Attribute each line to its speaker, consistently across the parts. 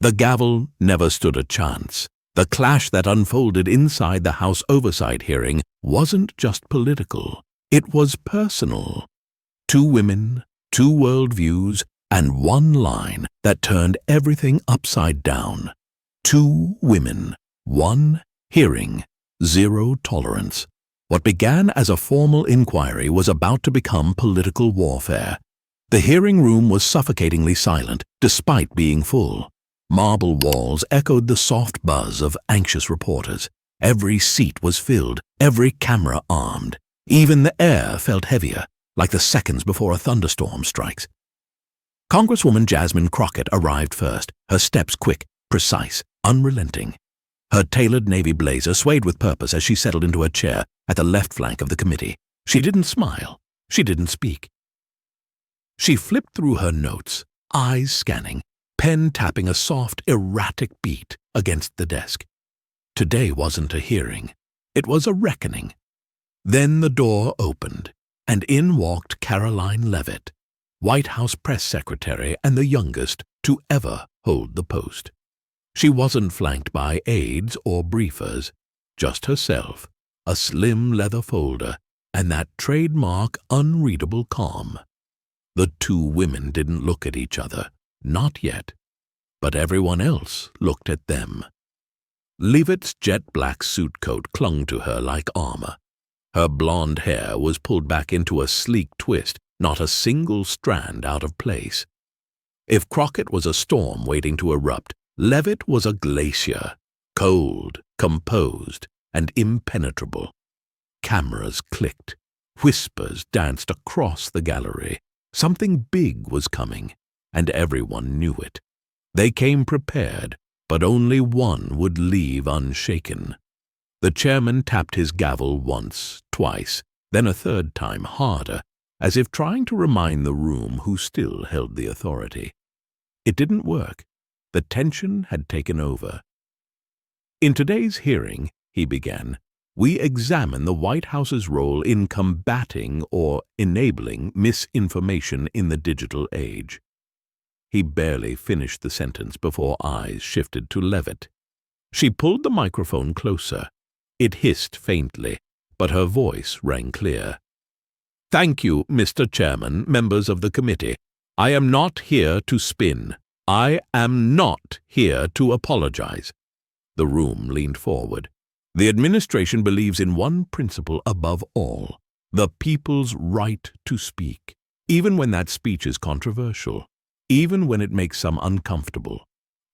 Speaker 1: The gavel never stood a chance. The clash that unfolded inside the House Oversight hearing wasn't just political. It was personal. 2 women, 2 worldviews, and 1 line that turned everything upside down. 2 women, 1 hearing, 0 tolerance. What began as a formal inquiry was about to become political warfare. The hearing room was suffocatingly silent, despite being full. Marble walls echoed the soft buzz of anxious reporters. Every seat was filled, every camera armed. Even the air felt heavier, like the seconds before a thunderstorm strikes. Congresswoman Jasmine Crockett arrived first, her steps quick, precise, unrelenting. Her tailored navy blazer swayed with purpose as she settled into a chair at the left flank of the committee. She didn't smile. She didn't speak. She flipped through her notes, eyes scanning, pen tapping a soft, erratic beat against the desk. Today wasn't a hearing. It was a reckoning. Then the door opened, and in walked Caroline Leavitt, White House press secretary and the youngest to ever hold the post. She wasn't flanked by aides or briefers, just herself, a slim leather folder, and that trademark unreadable calm. The 2 women didn't look at each other, not yet, but everyone else looked at them. Leavitt's jet-black suit coat clung to her like armor. Her blonde hair was pulled back into a sleek twist, not a single strand out of place. If Crockett was a storm waiting to erupt, Leavitt was a glacier, cold, composed, and impenetrable. Cameras clicked. Whispers danced across the gallery. Something big was coming, and everyone knew it. They came prepared, but only one would leave unshaken. The chairman tapped his gavel once, twice, then a 3rd time harder, as if trying to remind the room who still held the authority. It didn't work. The tension had taken over. In today's hearing, he began, we examine the White House's role in combating or enabling misinformation in the digital age. He barely finished the sentence before eyes shifted to Leavitt. She pulled the microphone closer. It hissed faintly, but her voice rang clear. Thank you, Mr. Chairman, members of the committee. I am not here to spin. I am not here to apologize. The room leaned forward. The administration believes in one principle above all, the people's right to speak, even when that speech is controversial, even when it makes some uncomfortable.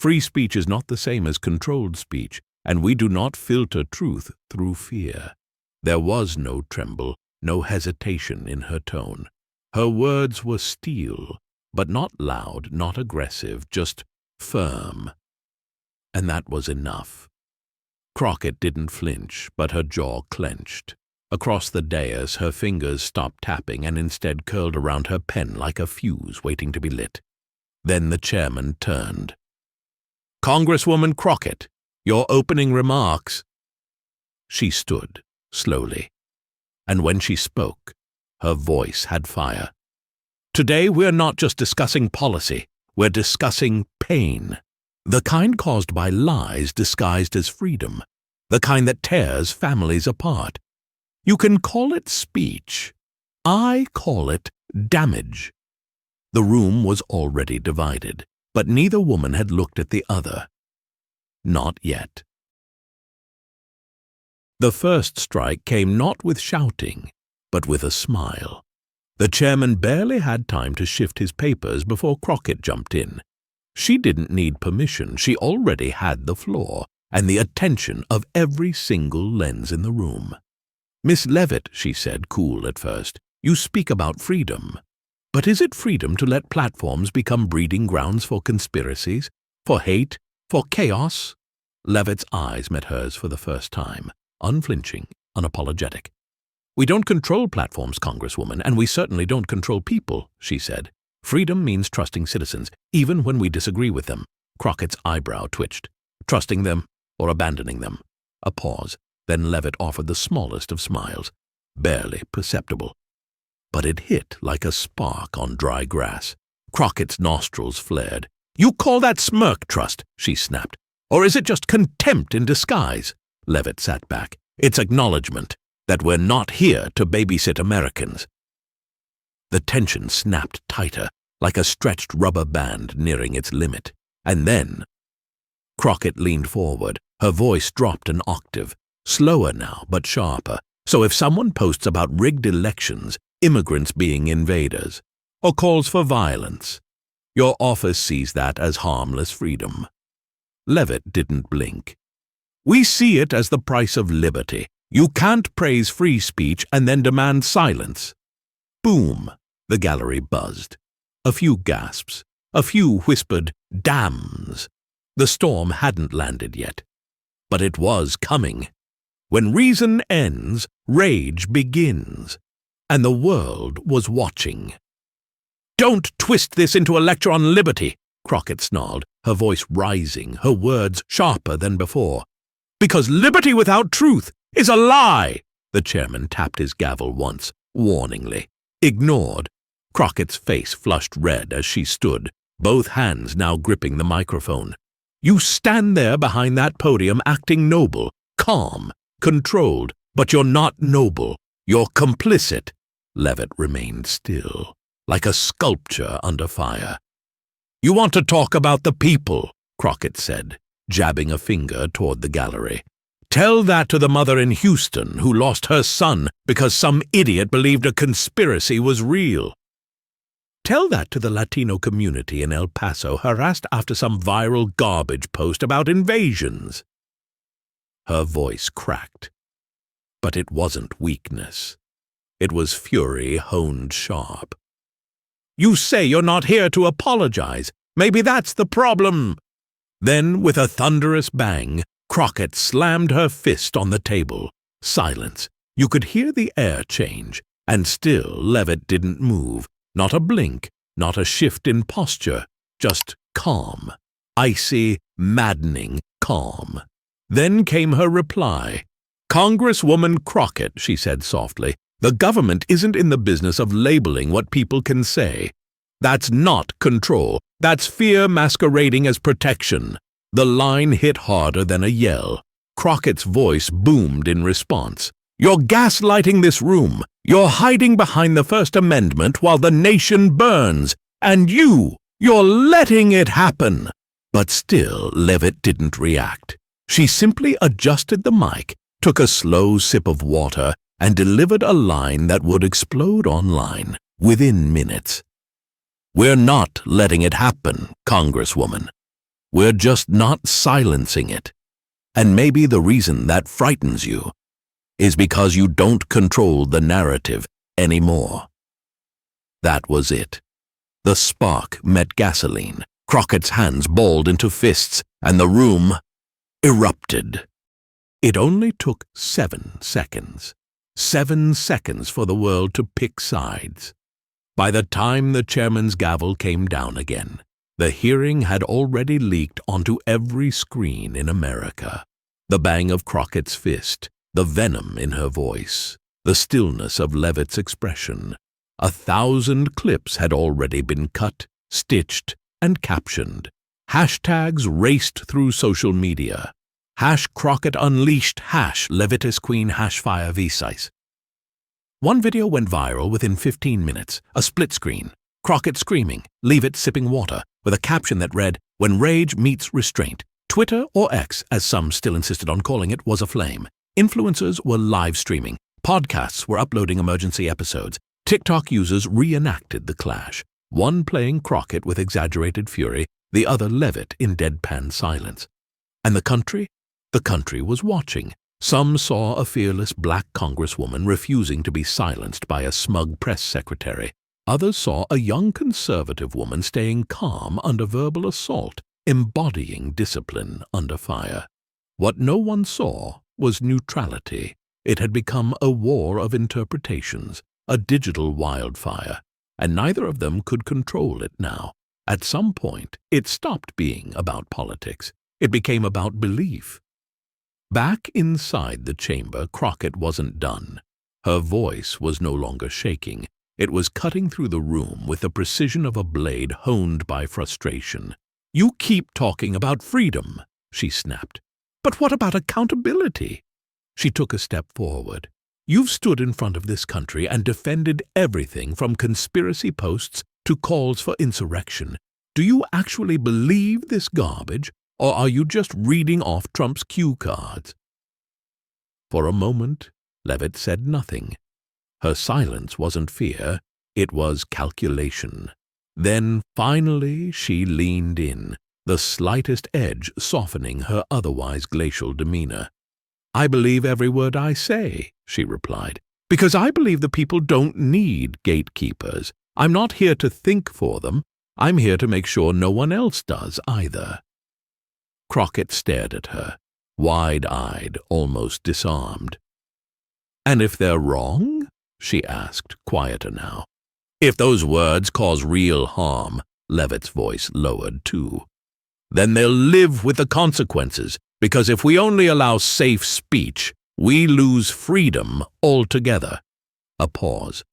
Speaker 1: Free speech is not the same as controlled speech, and we do not filter truth through fear. There was no tremble, no hesitation in her tone. Her words were steel, but not loud, not aggressive, just firm. And that was enough. Crockett didn't flinch, but her jaw clenched. Across the dais, her fingers stopped tapping and instead curled around her pen like a fuse waiting to be lit. Then the chairman turned. Congresswoman Crockett, your opening remarks. She stood, slowly, and when she spoke, her voice had fire. Today we're not just discussing policy, we're discussing pain. The kind caused by lies disguised as freedom, the kind that tears families apart. You can call it speech. I call it damage. The room was already divided, but neither woman had looked at the other. Not yet. The first strike came not with shouting, but with a smile. The chairman barely had time to shift his papers before Crockett jumped in. She didn't need permission. She already had the floor and the attention of every single lens in the room. Miss Leavitt, she said, cool at first, you speak about freedom. But is it freedom to let platforms become breeding grounds for conspiracies, for hate, for chaos? Leavitt's eyes met hers for the first time, unflinching, unapologetic. We don't control platforms, Congresswoman, and we certainly don't control people, she said. Freedom means trusting citizens, even when we disagree with them. Crockett's eyebrow twitched. Trusting them or abandoning them. A pause. Then Leavitt offered the smallest of smiles, barely perceptible. But it hit like a spark on dry grass. Crockett's nostrils flared. You call that smirk trust? She snapped. Or is it just contempt in disguise? Leavitt sat back. It's acknowledgement that we're not here to babysit Americans. The tension snapped tighter, like a stretched rubber band nearing its limit. And then Crockett leaned forward. Her voice dropped an octave, slower now but sharper. So if someone posts about rigged elections, immigrants being invaders, or calls for violence, your office sees that as harmless freedom. Leavitt didn't blink. We see it as the price of liberty. You can't praise free speech and then demand silence. Boom! The gallery buzzed. A few gasps. A few whispered damns. The storm hadn't landed yet. But it was coming. When reason ends, rage begins. And the world was watching. Don't twist this into a lecture on liberty, Crockett snarled, her voice rising, her words sharper than before. Because liberty without truth is a lie! The chairman tapped his gavel once, warningly. Ignored. Crockett's face flushed red as she stood, both hands now gripping the microphone. You stand there behind that podium acting noble, calm, controlled, but you're not noble. You're complicit. Leavitt remained still, like a sculpture under fire. You want to talk about the people, Crockett said, jabbing a finger toward the gallery. Tell that to the mother in Houston who lost her son because some idiot believed a conspiracy was real. Tell that to the Latino community in El Paso harassed after some viral garbage post about invasions. Her voice cracked. But it wasn't weakness. It was fury honed sharp. You say you're not here to apologize. Maybe that's the problem. Then, with a thunderous bang, Crockett slammed her fist on the table. Silence. You could hear the air change, and still Leavitt didn't move. Not a blink, not a shift in posture, just calm. Icy, maddening calm. Then came her reply. Congresswoman Crockett, she said softly, the government isn't in the business of labeling what people can say. That's not control. That's fear masquerading as protection. The line hit harder than a yell. Crockett's voice boomed in response. You're gaslighting this room. You're hiding behind the First Amendment while the nation burns. And you're letting it happen. But still, Leavitt didn't react. She simply adjusted the mic, took a slow sip of water, and delivered a line that would explode online within minutes. We're not letting it happen, Congresswoman. We're just not silencing it. And maybe the reason that frightens you is because you don't control the narrative anymore. That was it. The spark met gasoline. Crockett's hands balled into fists, and the room erupted. It only took 7 seconds. 7 seconds for the world to pick sides. By the time the chairman's gavel came down again, the hearing had already leaked onto every screen in America. The bang of Crockett's fist, the venom in her voice, the stillness of Leavitt's expression. 1,000 clips had already been cut, stitched, and captioned. Hashtags raced through social media. #Crockett Unleashed, #Levitas Queen, #Fire Visais. One video went viral within 15 minutes, a split screen. Crockett screaming, Leavitt sipping water, with a caption that read, When rage meets restraint. Twitter, or X, as some still insisted on calling it, was aflame. Influencers were live streaming. Podcasts were uploading emergency episodes. TikTok users reenacted the clash. One playing Crockett with exaggerated fury, the other Leavitt in deadpan silence. And the country? The country was watching. Some saw a fearless black congresswoman refusing to be silenced by a smug press secretary. Others saw a young conservative woman staying calm under verbal assault, embodying discipline under fire. What no one saw was neutrality. It had become a war of interpretations, a digital wildfire, and neither of them could control it now. At some point, it stopped being about politics. It became about belief. Back inside the chamber, Crockett wasn't done. Her voice was no longer shaking. It was cutting through the room with the precision of a blade honed by frustration. You keep talking about freedom, she snapped. But what about accountability? She took a step forward. You've stood in front of this country and defended everything from conspiracy posts to calls for insurrection. Do you actually believe this garbage, or are you just reading off Trump's cue cards? For a moment, Leavitt said nothing. Her silence wasn't fear, it was calculation. Then, finally, she leaned in, the slightest edge softening her otherwise glacial demeanor. I believe every word I say, she replied, because I believe the people don't need gatekeepers. I'm not here to think for them. I'm here to make sure no one else does either. Crockett stared at her, wide-eyed, almost disarmed. And if they're wrong? She asked, quieter now. If those words cause real harm, Leavitt's voice lowered too, then they'll live with the consequences, because if we only allow safe speech, we lose freedom altogether. A pause.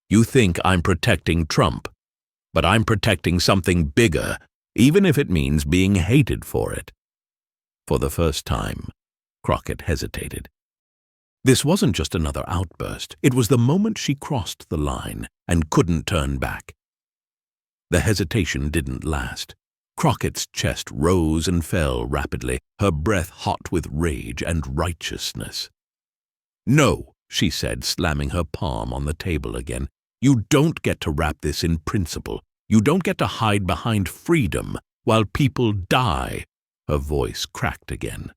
Speaker 1: You think I'm protecting Trump, but I'm protecting something bigger, even if it means being hated for it. For the first time, Crockett hesitated. This wasn't just another outburst. It was the moment she crossed the line and couldn't turn back. The hesitation didn't last. Crockett's chest rose and fell rapidly, her breath hot with rage and righteousness. No, she said, slamming her palm on the table again. You don't get to wrap this in principle. You don't get to hide behind freedom while people die. Her voice cracked again.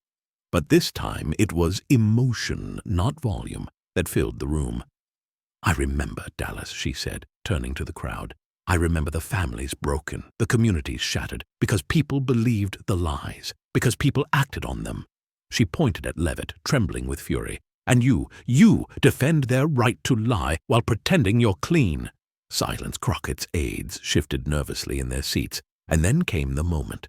Speaker 1: But this time it was emotion, not volume, that filled the room. I remember, Dallas, she said, turning to the crowd. I remember the families broken, the communities shattered, because people believed the lies, because people acted on them. She pointed at Leavitt, trembling with fury. And you defend their right to lie while pretending you're clean. Silence. Crockett's aides shifted nervously in their seats, and then came the moment.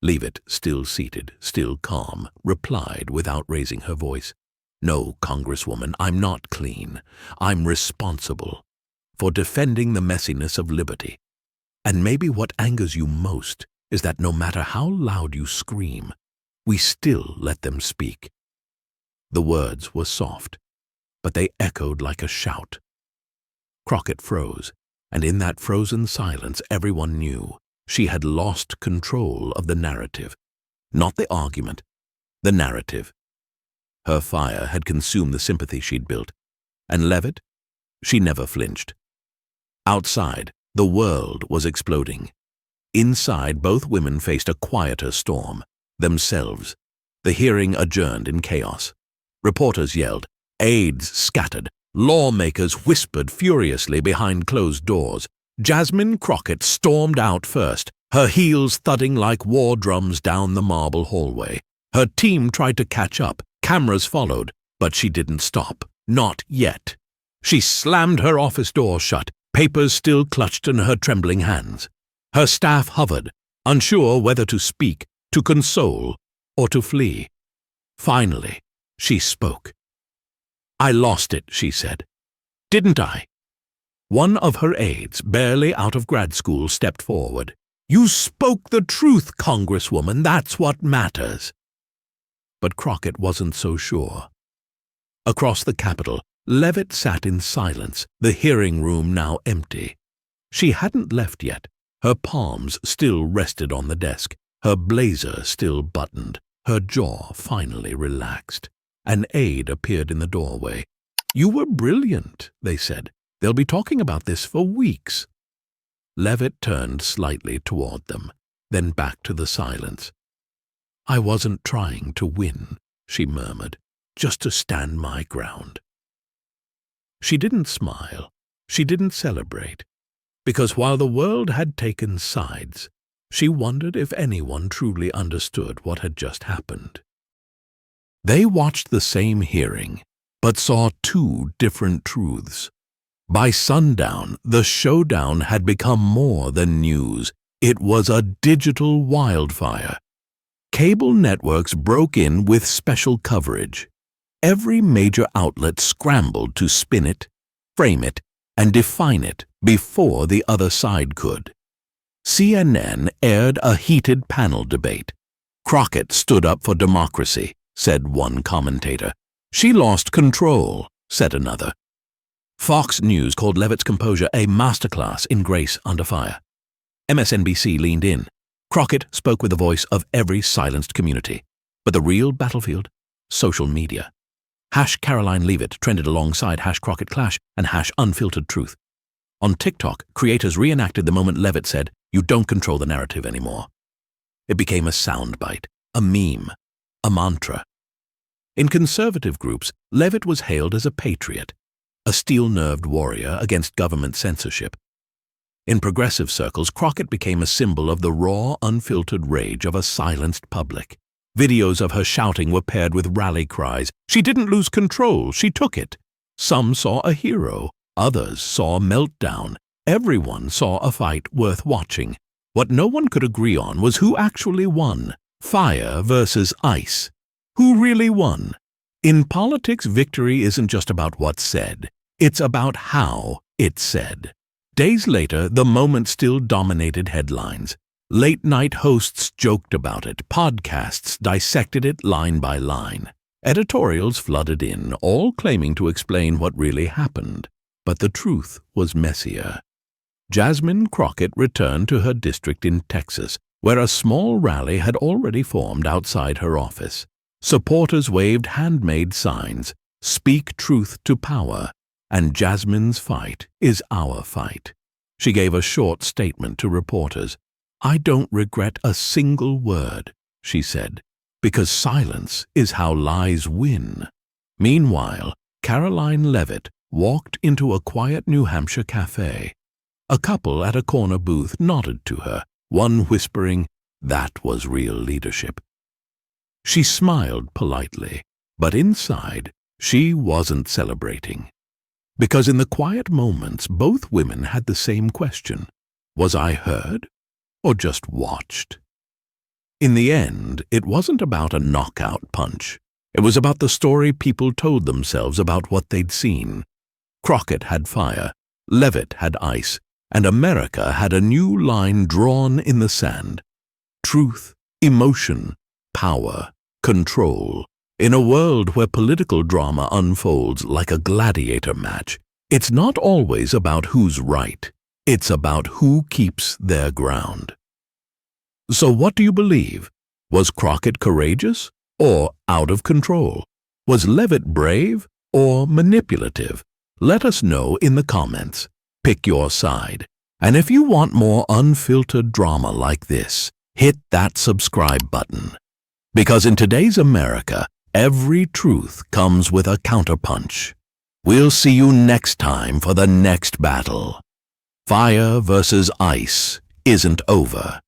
Speaker 1: Leavitt, still seated, still calm, replied without raising her voice. No, Congresswoman, I'm not clean. I'm responsible for defending the messiness of liberty. And maybe what angers you most is that no matter how loud you scream, we still let them speak. The words were soft, but they echoed like a shout. Crockett froze, and in that frozen silence everyone knew she had lost control of the narrative. Not the argument, the narrative. Her fire had consumed the sympathy she'd built, and Leavitt, she never flinched. Outside, the world was exploding. Inside, both women faced a quieter storm, themselves. The hearing adjourned in chaos. Reporters yelled, aides scattered, lawmakers whispered furiously behind closed doors. Jasmine Crockett stormed out first, her heels thudding like war drums down the marble hallway. Her team tried to catch up, cameras followed, but she didn't stop. Not yet. She slammed her office door shut, papers still clutched in her trembling hands. Her staff hovered, unsure whether to speak, to console, or to flee. Finally, she spoke. I lost it, she said. Didn't I? One of her aides, barely out of grad school, stepped forward. You spoke the truth, Congresswoman. That's what matters. But Crockett wasn't so sure. Across the Capitol, Leavitt sat in silence, the hearing room now empty. She hadn't left yet. Her palms still rested on the desk, her blazer still buttoned, her jaw finally relaxed. An aide appeared in the doorway. You were brilliant, they said. They'll be talking about this for weeks. Leavitt turned slightly toward them, then back to the silence. I wasn't trying to win, she murmured, just to stand my ground. She didn't smile, she didn't celebrate, because while the world had taken sides, she wondered if anyone truly understood what had just happened. They watched the same hearing, but saw two different truths. By sundown, the showdown had become more than news. It was a digital wildfire. Cable networks broke in with special coverage. Every major outlet scrambled to spin it, frame it, and define it before the other side could. CNN aired a heated panel debate. "Crockett stood up for democracy," said one commentator. "She lost control," said another. Fox News called Leavitt's composure a masterclass in grace under fire. MSNBC leaned in. Crockett spoke with the voice of every silenced community. But the real battlefield? Social media. #Caroline Leavitt trended alongside #Crockett Clash and #Unfiltered Truth. On TikTok, creators reenacted the moment Leavitt said, "You don't control the narrative anymore." It became a soundbite, a meme, a mantra. In conservative groups, Leavitt was hailed as a patriot, a steel-nerved warrior against government censorship. In progressive circles, Crockett became a symbol of the raw, unfiltered rage of a silenced public. Videos of her shouting were paired with rally cries. She didn't lose control, she took it. Some saw a hero, others saw a meltdown. Everyone saw a fight worth watching. What no one could agree on was who actually won. Fire versus ice. Who really won? In politics, victory isn't just about what's said. It's about how it's said. Days later, the moment still dominated headlines. Late-night hosts joked about it. Podcasts dissected it line by line. Editorials flooded in, all claiming to explain what really happened. But the truth was messier. Jasmine Crockett returned to her district in Texas, where a small rally had already formed outside her office. Supporters waved handmade signs, "Speak truth to power," and Jasmine's fight is our fight. She gave a short statement to reporters. "I don't regret a single word," she said, "because silence is how lies win." Meanwhile, Caroline Leavitt walked into a quiet New Hampshire cafe. A couple at a corner booth nodded to her, one whispering, "That was real leadership." She smiled politely, but inside, she wasn't celebrating. Because in the quiet moments, both women had the same question. Was I heard or just watched? In the end, it wasn't about a knockout punch. It was about the story people told themselves about what they'd seen. Crockett had fire, Leavitt had ice, and America had a new line drawn in the sand. Truth, emotion, power, control. In a world where political drama unfolds like a gladiator match, it's not always about who's right. It's about who keeps their ground. So what do you believe? Was Crockett courageous or out of control? Was Leavitt brave or manipulative? Let us know in the comments. Pick your side. And if you want more unfiltered drama like this, hit that subscribe button. Because in today's America, every truth comes with a counterpunch. We'll see you next time for the next battle. Fire versus ice isn't over.